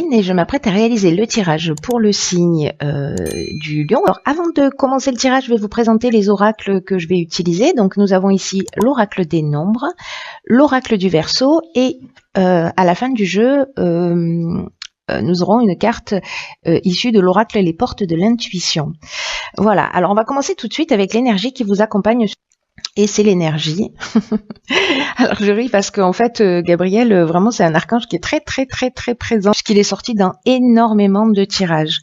Caroline et je m'apprête à réaliser le tirage pour le signe du lion. Alors avant de commencer le tirage, je vais vous présenter les oracles que je vais utiliser. Donc nous avons ici l'oracle des nombres, l'oracle du Verseau et à la fin du jeu, nous aurons une carte issue de l'oracle Les Portes de l'Intuition. Voilà, alors on va commencer tout de suite avec l'énergie qui vous accompagne. Et c'est l'énergie. Alors je ris parce qu'en fait, Gabriel, vraiment c'est un archange qui est très présent, puisqu'il est sorti dans énormément de tirages.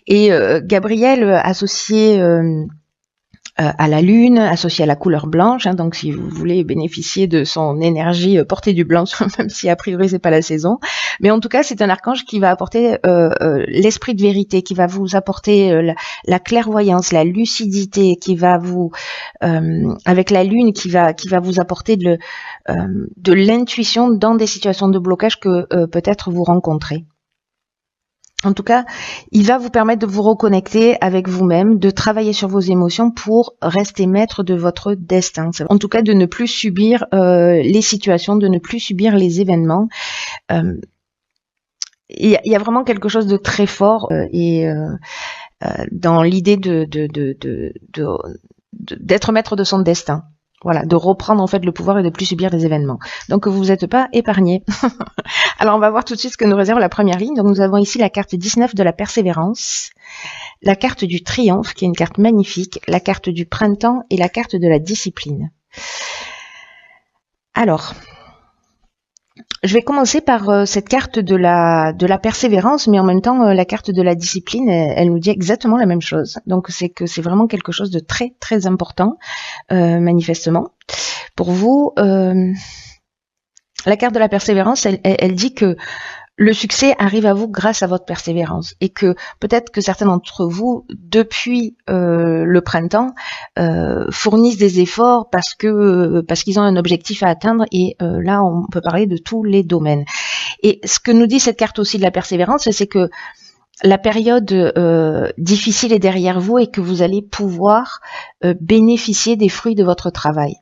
Et Gabriel associé à la lune, associé à la couleur blanche, hein, donc si vous voulez bénéficier de son énergie, portez du blanc, même si a priori c'est pas la saison. Mais en tout cas, c'est un archange qui va apporter l'esprit de vérité, qui va vous apporter la clairvoyance, la lucidité, qui va vous, avec la lune, qui va vous apporter de l'intuition dans des situations de blocage que peut-être vous rencontrez. En tout cas, il va vous permettre de vous reconnecter avec vous-même, de travailler sur vos émotions pour rester maître de votre destin. En tout cas, de ne plus subir les situations, de ne plus subir les événements. Il y a vraiment quelque chose de très fort dans l'idée d'être maître de son destin. Voilà, de reprendre en fait le pouvoir et de plus subir les événements. Donc vous n'êtes pas épargné. Alors on va voir tout de suite ce que nous réserve la première ligne. Donc nous avons ici la carte 19 de la persévérance, la carte du triomphe qui est une carte magnifique, la carte du printemps et la carte de la discipline. Alors, je vais commencer par cette carte de la persévérance, mais en même temps la carte de la discipline, elle nous dit exactement la même chose. Donc c'est que c'est vraiment quelque chose de très important, manifestement. Pour vous, la carte de la persévérance, elle dit que le succès arrive à vous grâce à votre persévérance et que peut-être que certains d'entre vous, depuis le printemps, fournissent des efforts parce qu'ils ont un objectif à atteindre et là, on peut parler de tous les domaines. Et ce que nous dit cette carte aussi de la persévérance, c'est que la période difficile est derrière vous et que vous allez pouvoir bénéficier des fruits de votre travail.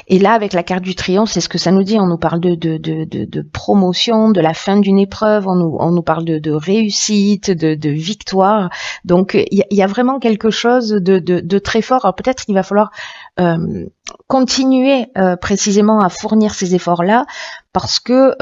Et là, avec la carte du triomphe, c'est ce que ça nous dit. On nous parle de promotion, de la fin d'une épreuve, on nous parle de réussite, de victoire. Donc, il y a vraiment quelque chose de très fort. Alors peut-être qu'il va falloir continuer précisément à fournir ces efforts-là, parce que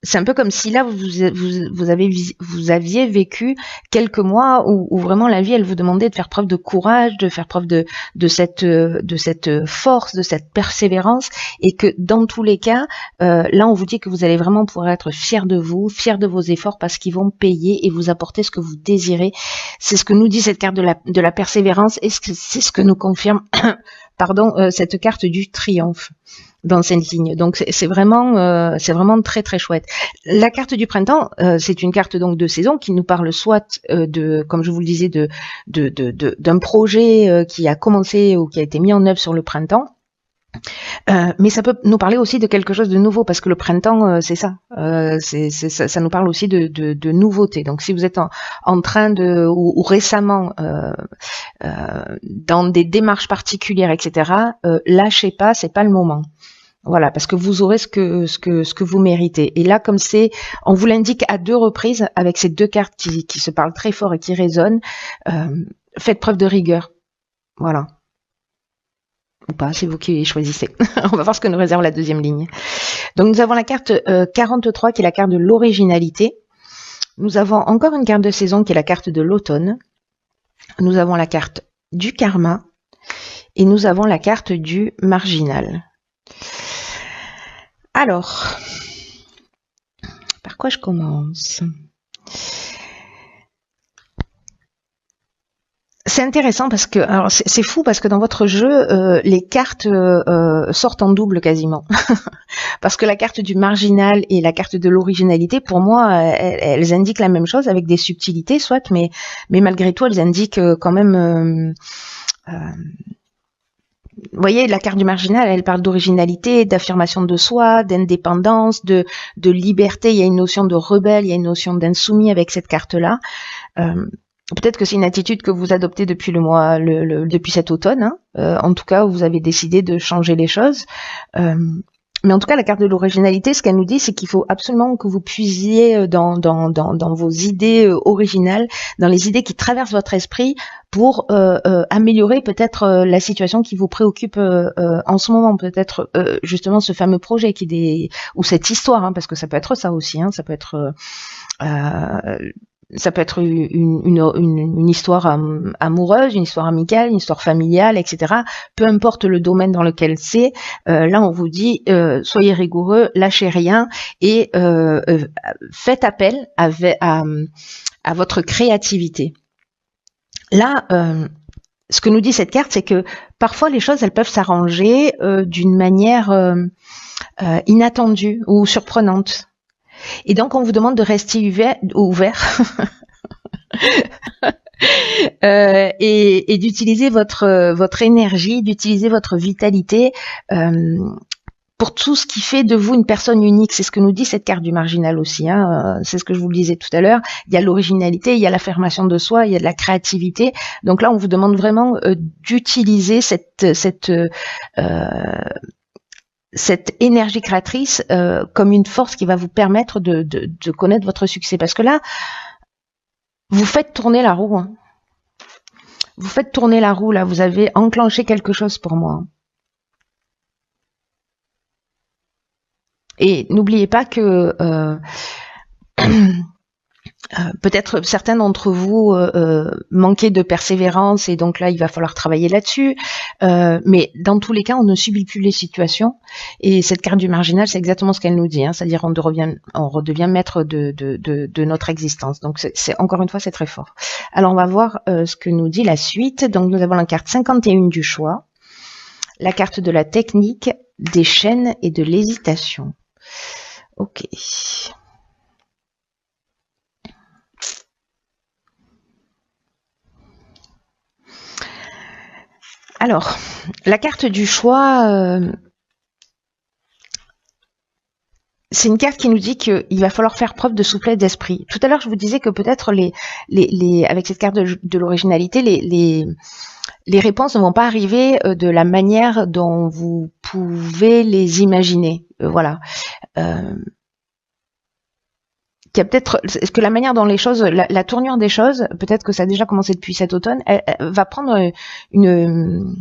c'est un peu comme si là vous aviez vécu quelques mois où vraiment la vie elle vous demandait de faire preuve de courage, de faire preuve de cette force, de cette persévérance, et que dans tous les cas là on vous dit que vous allez vraiment pouvoir être fiers de vous, fiers de vos efforts, parce qu'ils vont payer et vous apporter ce que vous désirez. C'est ce que nous dit cette carte de la persévérance, et c'est ce que nous confirme cette carte du triomphe dans cette ligne. Donc c'est vraiment très chouette. La carte du printemps, c'est une carte donc de saison qui nous parle soit comme je vous le disais, d'un projet qui a commencé ou qui a été mis en œuvre sur le printemps. Mais ça peut nous parler aussi de quelque chose de nouveau, parce que le printemps, c'est ça. Ça nous parle aussi de nouveautés. Donc, si vous êtes en train ou récemment dans des démarches particulières, etc., lâchez pas, c'est pas le moment. Voilà, parce que vous aurez ce que vous méritez. Et là, comme on vous l'indique à 2 reprises avec ces 2 cartes qui se parlent très fort et qui résonnent, faites preuve de rigueur. Voilà. Ou pas, c'est vous qui choisissez. On va voir ce que nous réserve la deuxième ligne. Donc nous avons la carte 43 qui est la carte de l'originalité. Nous avons encore une carte de saison qui est la carte de l'automne. Nous avons la carte du karma et nous avons la carte du marginal. Alors, par quoi je commence ? C'est intéressant parce que, alors c'est fou parce que dans votre jeu, les cartes sortent en double quasiment. Parce que la carte du marginal et la carte de l'originalité, pour moi, elles indiquent la même chose avec des subtilités, soit, mais malgré tout, elles indiquent quand même... vous voyez, la carte du marginal, elle parle d'originalité, d'affirmation de soi, d'indépendance, de liberté. Il y a une notion de rebelle, il y a une notion d'insoumis avec cette carte-là. Peut-être que c'est une attitude que vous adoptez depuis depuis cet automne. Hein. En tout cas, vous avez décidé de changer les choses. Mais en tout cas, la carte de l'originalité, ce qu'elle nous dit, c'est qu'il faut absolument que vous puisiez dans vos idées originales, dans les idées qui traversent votre esprit pour améliorer peut-être la situation qui vous préoccupe en ce moment, peut-être justement ce fameux projet ou cette histoire, hein, parce que ça peut être ça aussi, hein, ça peut être une histoire amoureuse, une histoire amicale, une histoire familiale, etc. Peu importe le domaine dans lequel c'est, là on vous dit soyez rigoureux, lâchez rien et faites appel à votre créativité. Là, ce que nous dit cette carte, c'est que parfois les choses elles peuvent s'arranger d'une manière inattendue ou surprenante. Et donc, on vous demande de rester ouvert et d'utiliser votre énergie, d'utiliser votre vitalité pour tout ce qui fait de vous une personne unique. C'est ce que nous dit cette carte du marginal aussi. Hein. C'est ce que je vous le disais tout à l'heure. Il y a l'originalité, il y a l'affirmation de soi, il y a de la créativité. Donc là, on vous demande vraiment d'utiliser cette énergie créatrice comme une force qui va vous permettre de connaître votre succès. Parce que là, vous faites tourner la roue. Hein. Vous faites tourner la roue, là. Vous avez enclenché quelque chose pour moi. Et n'oubliez pas que peut-être certains d'entre vous manquaient de persévérance et donc là il va falloir travailler là-dessus, mais dans tous les cas on ne subit plus les situations et cette carte du marginal c'est exactement ce qu'elle nous dit, hein, c'est-à-dire on redevient maître de notre existence. Donc c'est encore une fois c'est très fort. Alors on va voir ce que nous dit la suite. Donc nous avons la carte 51 du choix, la carte de la technique, des chaînes et de l'hésitation. Ok. Alors, la carte du choix, c'est une carte qui nous dit qu'il va falloir faire preuve de souplesse d'esprit. Tout à l'heure, je vous disais que peut-être avec cette carte de l'originalité, les réponses ne vont pas arriver de la manière dont vous pouvez les imaginer. Voilà. Qu'il y a peut-être, est-ce que la manière dont les choses, la tournure des choses, peut-être que ça a déjà commencé depuis cet automne, elle va prendre une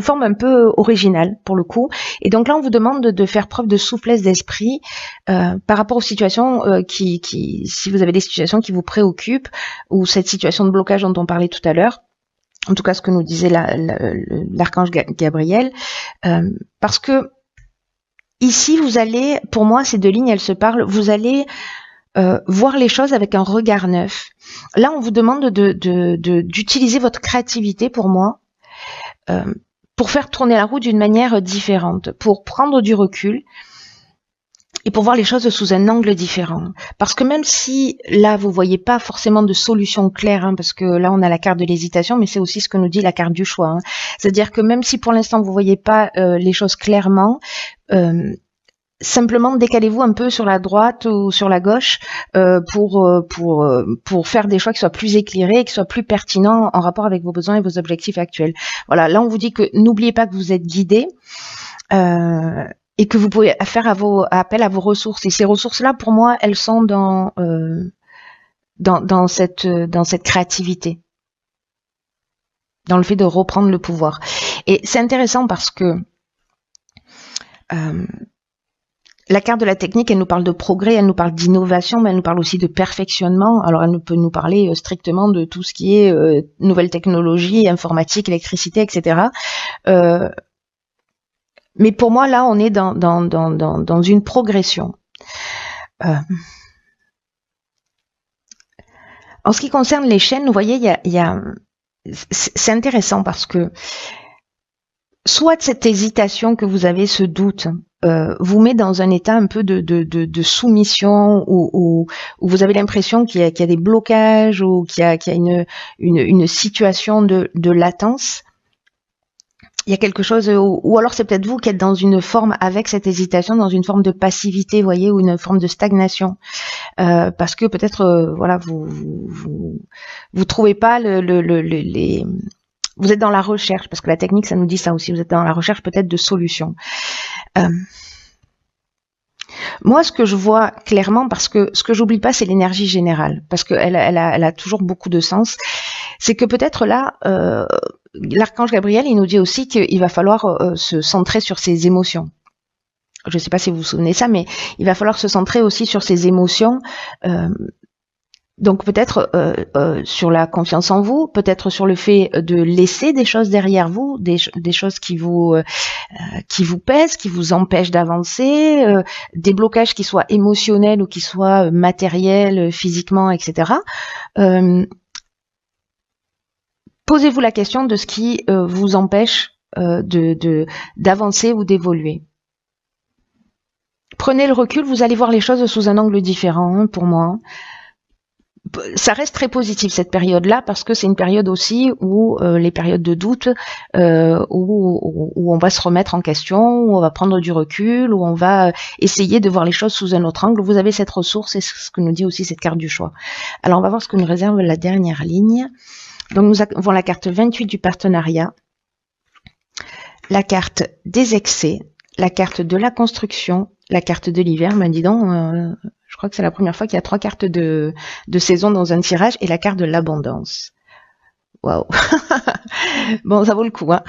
forme un peu originale pour le coup. Et donc là, on vous demande de faire preuve de souplesse d'esprit par rapport aux situations si vous avez des situations qui vous préoccupent ou cette situation de blocage dont on parlait tout à l'heure. En tout cas, ce que nous disait l'archange Gabriel, parce que ici, vous allez, pour moi, ces deux lignes, elles se parlent. Vous allez voir les choses avec un regard neuf. Là, on vous demande d'utiliser votre créativité, pour moi, pour faire tourner la roue d'une manière différente, pour prendre du recul et pour voir les choses sous un angle différent. Parce que même si là, vous voyez pas forcément de solution claire, hein, parce que là, on a la carte de l'hésitation, mais c'est aussi ce que nous dit la carte du choix. Hein. C'est-à-dire que même si pour l'instant, vous voyez pas les choses clairement, simplement décalez-vous un peu sur la droite ou sur la gauche pour faire des choix qui soient plus éclairés et qui soient plus pertinents en rapport avec vos besoins et vos objectifs actuels. Voilà, là on vous dit que n'oubliez pas que vous êtes guidé et que vous pouvez faire appel à vos ressources. Et ces ressources-là, pour moi, elles sont dans cette créativité, dans le fait de reprendre le pouvoir. Et c'est intéressant parce que la carte de la technique, elle nous parle de progrès, elle nous parle d'innovation, mais elle nous parle aussi de perfectionnement. Alors, elle peut nous parler strictement de tout ce qui est nouvelles technologies, informatique, électricité, etc. Mais pour moi, là, on est dans une progression. En ce qui concerne les chaînes, vous voyez, c'est intéressant parce que soit cette hésitation que vous avez, ce doute, vous met dans un état un peu de soumission où vous avez l'impression qu'il y a des blocages ou qu'il y a une situation de latence. Il y a quelque chose, ou alors c'est peut-être vous qui êtes dans une forme avec cette hésitation, dans une forme de passivité, vous voyez, ou une forme de stagnation, parce que peut-être, voilà, vous trouvez pas vous êtes dans la recherche, parce que la technique, ça nous dit ça aussi, vous êtes dans la recherche peut-être de solutions. Moi, ce que je vois clairement, parce que ce que j'oublie pas, c'est l'énergie générale, parce qu'elle elle a toujours beaucoup de sens. C'est que peut-être là, l'archange Gabriel, il nous dit aussi qu'il va falloir se centrer sur ses émotions. Je ne sais pas si vous vous souvenez ça, mais il va falloir se centrer aussi sur ses émotions. Donc peut-être sur la confiance en vous, peut-être sur le fait de laisser des choses derrière vous, des choses qui vous pèsent, qui vous empêchent d'avancer, des blocages qui soient émotionnels ou qui soient matériels, physiquement, etc. Posez-vous la question de ce qui vous empêche d'avancer ou d'évoluer. Prenez le recul, vous allez voir les choses sous un angle différent, hein, pour moi. Ça reste très positif cette période-là parce que c'est une période aussi où les périodes de doute, où on va se remettre en question, où on va prendre du recul, où on va essayer de voir les choses sous un autre angle. Vous avez cette ressource et c'est ce que nous dit aussi cette carte du choix. Alors on va voir ce que nous réserve la dernière ligne. Donc nous avons la carte 28 du partenariat, la carte des excès, la carte de la construction, la carte de l'hiver. Ben dis donc, je crois que c'est la première fois qu'il y a 3 cartes de saison dans un tirage, et la carte de l'abondance. Waouh. Bon, ça vaut le coup, hein.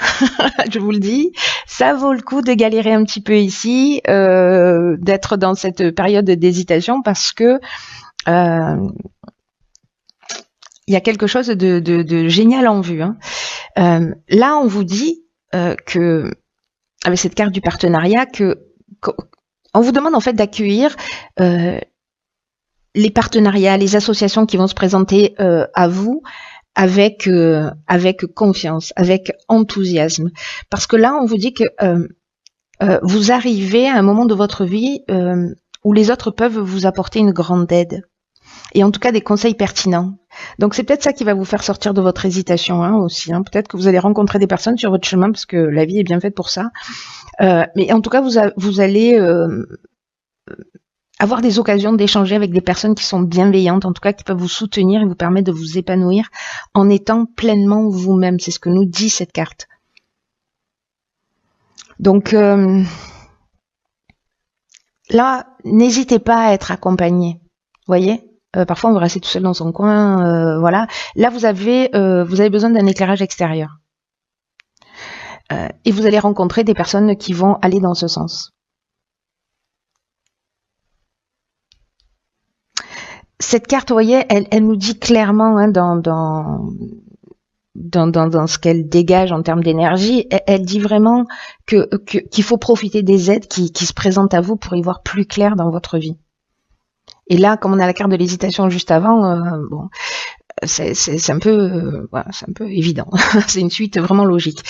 Je vous le dis, ça vaut le coup de galérer un petit peu ici, d'être dans cette période d'hésitation, parce que il y a quelque chose de génial en vue, hein. Là, on vous dit que, avec cette carte du partenariat, on vous demande en fait d'accueillir les partenariats, les associations qui vont se présenter à vous avec confiance, avec enthousiasme. Parce que là, on vous dit que vous arrivez à un moment de votre vie où les autres peuvent vous apporter une grande aide. Et en tout cas des conseils pertinents. Donc c'est peut-être ça qui va vous faire sortir de votre hésitation, hein, aussi. Hein. Peut-être que vous allez rencontrer des personnes sur votre chemin, parce que la vie est bien faite pour ça. Mais en tout cas, vous allez avoir des occasions d'échanger avec des personnes qui sont bienveillantes, en tout cas qui peuvent vous soutenir et vous permettre de vous épanouir en étant pleinement vous-même. C'est ce que nous dit cette carte. Donc là, n'hésitez pas à être accompagné. Voyez, parfois on veut rester tout seul dans son coin, voilà. Là, vous avez besoin d'un éclairage extérieur. Et vous allez rencontrer des personnes qui vont aller dans ce sens. Cette carte, vous voyez, elle nous dit clairement, hein, dans ce qu'elle dégage en termes d'énergie, elle dit vraiment qu'il faut profiter des aides qui se présentent à vous pour y voir plus clair dans votre vie. Et là, comme on a la carte de l'hésitation juste avant, bon, c'est un peu, voilà, c'est un peu évident. C'est une suite vraiment logique.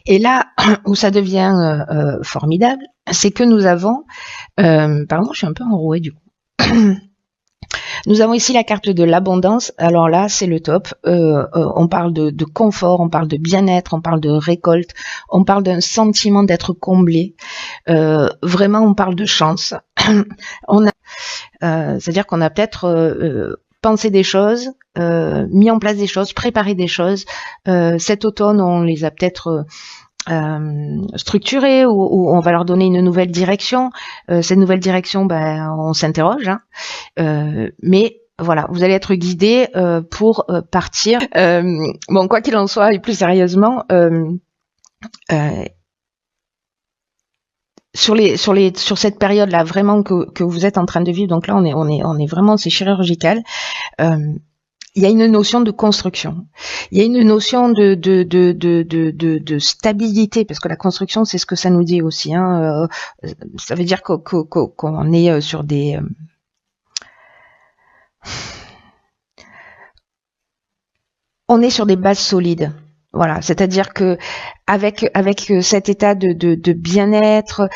Et là où ça devient formidable, c'est que nous avons, pardon, je suis un peu enrouée du coup. Nous avons ici la carte de l'abondance. Alors là, c'est le top. On parle de confort, on parle de bien-être, on parle de récolte, on parle d'un sentiment d'être comblé. Vraiment, on parle de chance. C'est-à-dire qu'on a peut-être pensé des choses, mis en place des choses, préparé des choses. Cet automne, on les a peut-être structurées, ou on va leur donner une nouvelle direction. Cette nouvelle direction, ben, on s'interroge, hein. Mais voilà, vous allez être guidé pour partir. Bon, quoi qu'il en soit, et plus sérieusement, sur cette période-là, vraiment que vous êtes en train de vivre, donc là on est vraiment, c'est chirurgical. Il y a une notion de construction. Il y a une notion de stabilité, parce que la construction, c'est ce que ça nous dit aussi, hein. Ça veut dire qu'on est sur des on est sur des bases solides. Voilà, c'est-à-dire que avec cet état de bien-être,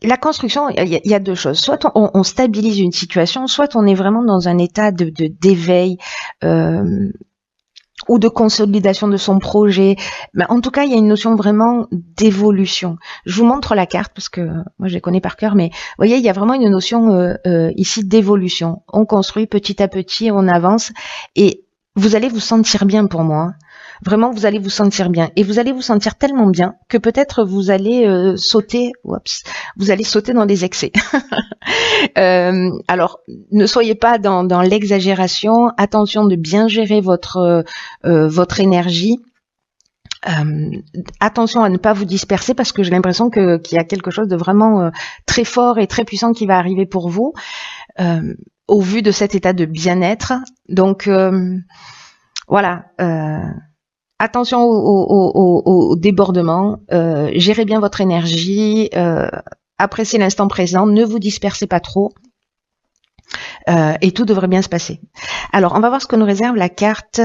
la construction, il y a deux choses. Soit on stabilise une situation, soit on est vraiment dans un état d'éveil ou de consolidation de son projet. Mais en tout cas, il y a une notion vraiment d'évolution. Je vous montre la carte parce que moi je les connais par cœur, mais vous voyez, il y a vraiment une notion ici d'évolution. On construit petit à petit, on avance, et vous allez vous sentir bien, pour moi. Vraiment, vous allez vous sentir bien. Et vous allez vous sentir tellement bien que peut-être vous allez sauter, vous allez sauter dans des excès. Alors, ne soyez pas dans l'exagération. Attention de bien gérer votre énergie. Attention à ne pas vous disperser parce que j'ai l'impression qu'il y a quelque chose de vraiment très fort et très puissant qui va arriver pour vous au vu de cet état de bien-être. Donc voilà, attention au débordement, gérez bien votre énergie, appréciez l'instant présent, ne vous dispersez pas trop et tout devrait bien se passer. Alors on va voir ce que nous réserve la carte.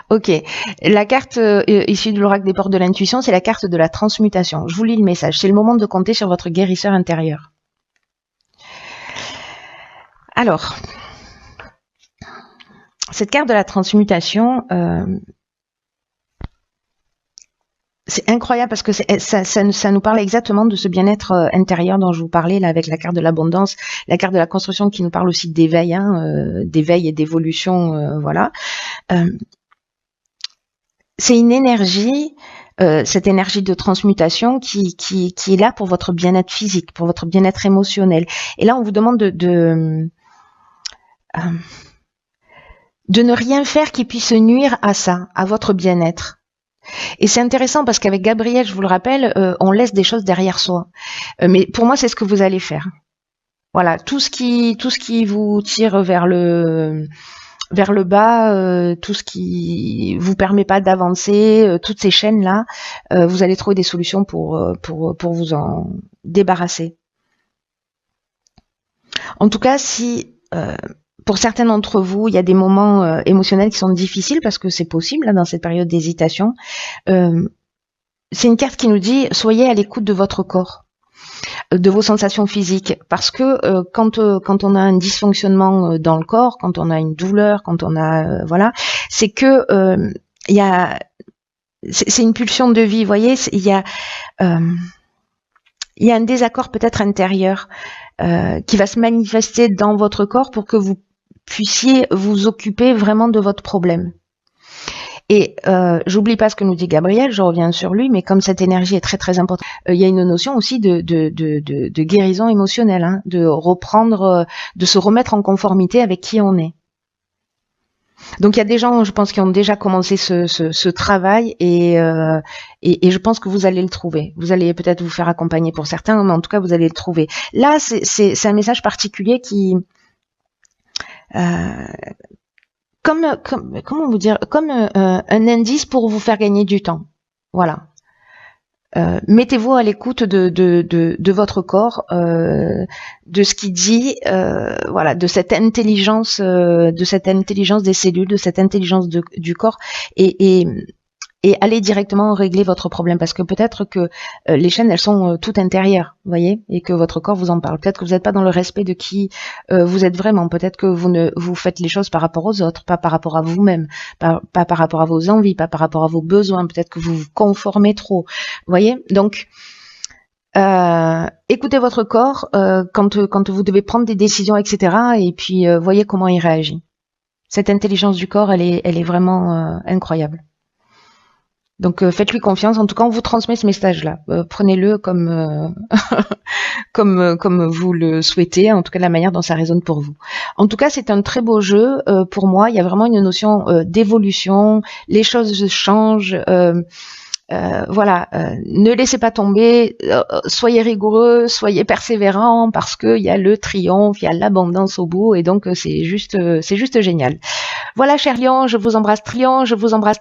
Ok, la carte issue de l'oracle des portes de l'intuition, c'est la carte de la transmutation. Je vous lis le message. C'est le moment de compter sur votre guérisseur intérieur. Alors, cette carte de la transmutation, c'est incroyable parce que ça nous parle exactement de ce bien-être intérieur dont je vous parlais là avec la carte de l'abondance, la carte de la construction qui nous parle aussi d'éveil, d'éveil et d'évolution, voilà. C'est une énergie, cette énergie de transmutation qui est là pour votre bien-être physique, pour votre bien-être émotionnel. Et là, on vous demande de ne rien faire qui puisse nuire à ça, à votre bien-être. Et c'est intéressant parce qu'avec Gabriel, je vous le rappelle, on laisse des choses derrière soi. Mais pour moi, c'est ce que vous allez faire. Voilà, tout ce qui vous tire vers le bas, tout ce qui vous permet pas d'avancer, toutes ces chaînes-là, vous allez trouver des solutions pour vous en débarrasser. En tout cas, si pour certains d'entre vous, il y a des moments émotionnels qui sont difficiles, parce que c'est possible là, dans cette période d'hésitation, c'est une carte qui nous dit « Soyez à l'écoute de votre corps ». De vos sensations physiques, parce que quand on a un dysfonctionnement dans le corps, quand on a une douleur, quand on a voilà, c'est que c'est une pulsion de vie, vous voyez, il y a un désaccord peut-être intérieur qui va se manifester dans votre corps pour que vous puissiez vous occuper vraiment de votre problème. Et j'oublie pas ce que nous dit Gabriel, je reviens sur lui, mais comme cette énergie est très très importante, il y a une notion aussi de guérison émotionnelle, hein, de reprendre, de se remettre en conformité avec qui on est. Donc il y a des gens, je pense, qui ont déjà commencé ce travail et je pense que vous allez le trouver. Vous allez peut-être vous faire accompagner pour certains, mais en tout cas vous allez le trouver. Là, c'est un message particulier qui comment vous dire, comme un indice pour vous faire gagner du temps. Voilà. Mettez-vous à l'écoute de votre corps, de ce qu'il dit, voilà, de cette intelligence des cellules, de cette intelligence du corps, et allez directement régler votre problème, parce que peut-être que les chaînes, elles sont toutes intérieures, vous voyez, et que votre corps vous en parle. Peut-être que vous n'êtes pas dans le respect de qui vous êtes vraiment. Peut-être que vous faites les choses par rapport aux autres, pas par rapport à vous-même, pas par rapport à vos envies, pas par rapport à vos besoins. Peut-être que vous vous conformez trop, vous voyez. Donc, écoutez votre corps quand vous devez prendre des décisions, etc. Et puis voyez comment il réagit. Cette intelligence du corps, elle est vraiment incroyable. Donc faites-lui confiance. En tout cas, on vous transmet ce message-là. Prenez-le comme comme vous le souhaitez. En tout cas, la manière dont ça résonne pour vous. En tout cas, c'est un très beau jeu. Pour moi, il y a vraiment une notion d'évolution. Les choses changent. Voilà, ne laissez pas tomber. Soyez rigoureux, soyez persévérants, parce que il y a le triomphe, il y a l'abondance au bout, et donc c'est juste génial. Voilà, cher Lion, je vous embrasse, Trion, je vous embrasse.